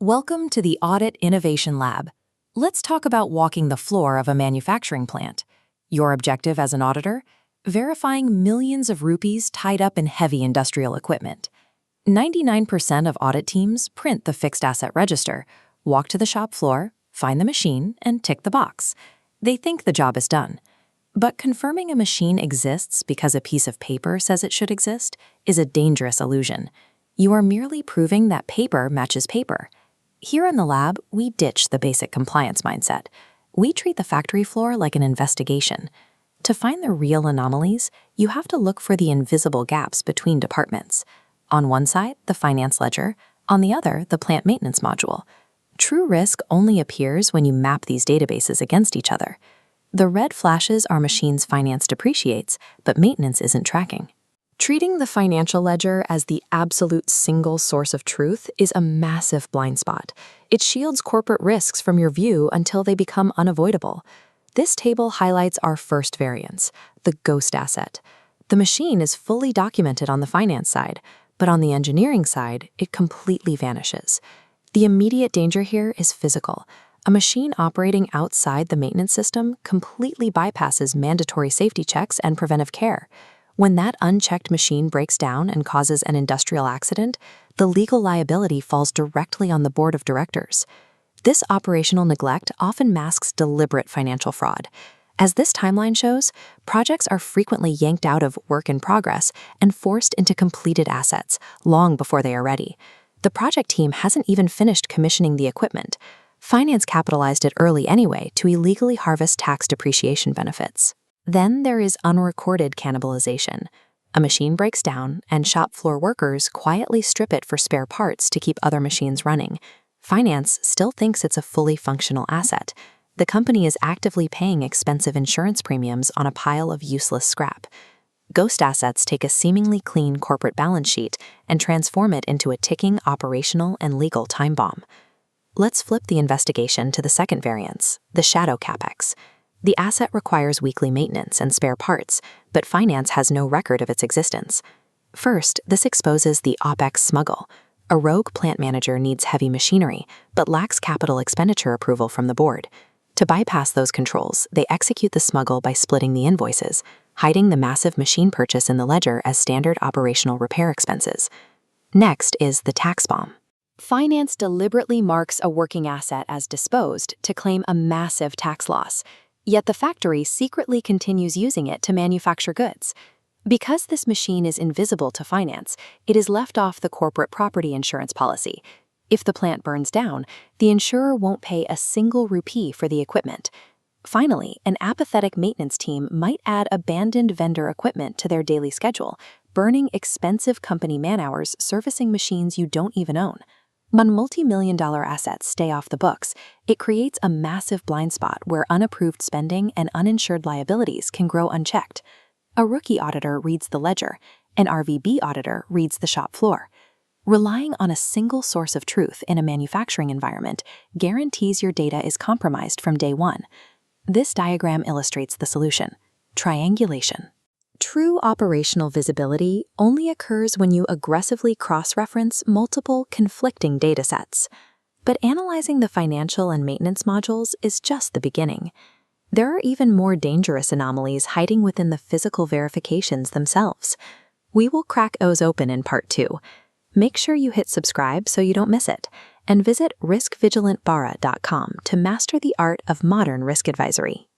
Welcome to the Audit Innovation Lab. Let's talk about walking the floor of a manufacturing plant. Your objective as an auditor? Verifying millions of rupees tied up in heavy industrial equipment. 99% of audit teams print the fixed asset register, walk to the shop floor, find the machine, and tick the box. They think the job is done. But confirming a machine exists because a piece of paper says it should exist is a dangerous illusion. You are merely proving that paper matches paper. Here in the lab, we ditch the basic compliance mindset. We treat the factory floor like an investigation. To find the real anomalies, you have to look for the invisible gaps between departments. On one side, the finance ledger, on the other, the plant maintenance module. True risk only appears when you map these databases against each other. The red flashes our machine's finance depreciates, but maintenance isn't tracking. Treating the financial ledger as the absolute single source of truth is a massive blind spot. It shields corporate risks from your view until they become unavoidable. This table highlights our first variance, the ghost asset. The machine is fully documented on the finance side, but on the engineering side, it completely vanishes. The immediate danger here is physical. A machine operating outside the maintenance system completely bypasses mandatory safety checks and preventive care. When that unchecked machine breaks down and causes an industrial accident, the legal liability falls directly on the board of directors. This operational neglect often masks deliberate financial fraud. As this timeline shows, projects are frequently yanked out of work in progress and forced into completed assets long before they are ready. The project team hasn't even finished commissioning the equipment. Finance capitalized it early anyway to illegally harvest tax depreciation benefits. Then there is unrecorded cannibalization. A machine breaks down, and shop floor workers quietly strip it for spare parts to keep other machines running. Finance still thinks it's a fully functional asset. The company is actively paying expensive insurance premiums on a pile of useless scrap. Ghost assets take a seemingly clean corporate balance sheet and transform it into a ticking operational and legal time bomb. Let's flip the investigation to the second variance, the shadow capex. The asset requires weekly maintenance and spare parts, but finance has no record of its existence. First, this exposes the OPEX smuggle. A rogue plant manager needs heavy machinery, but lacks capital expenditure approval from the board. To bypass those controls, they execute the smuggle by splitting the invoices, hiding the massive machine purchase in the ledger as standard operational repair expenses. Next is the tax bomb. Finance deliberately marks a working asset as disposed to claim a massive tax loss, yet the factory secretly continues using it to manufacture goods. Because this machine is invisible to finance, it is left off the corporate property insurance policy. If the plant burns down, the insurer won't pay a single rupee for the equipment. Finally, an apathetic maintenance team might add abandoned vendor equipment to their daily schedule, burning expensive company man-hours servicing machines you don't even own. When multi-million-dollar assets stay off the books, it creates a massive blind spot where unapproved spending and uninsured liabilities can grow unchecked. A rookie auditor reads the ledger, an RVB auditor reads the shop floor. Relying on a single source of truth in a manufacturing environment guarantees your data is compromised from day one. This diagram illustrates the solution: triangulation. True operational visibility only occurs when you aggressively cross-reference multiple conflicting datasets. But analyzing the financial and maintenance modules is just the beginning. There are even more dangerous anomalies hiding within the physical verifications themselves. We will crack those open in Part 2. Make sure you hit subscribe so you don't miss it, and visit riskvgilantbharat.com to master the art of modern risk advisory.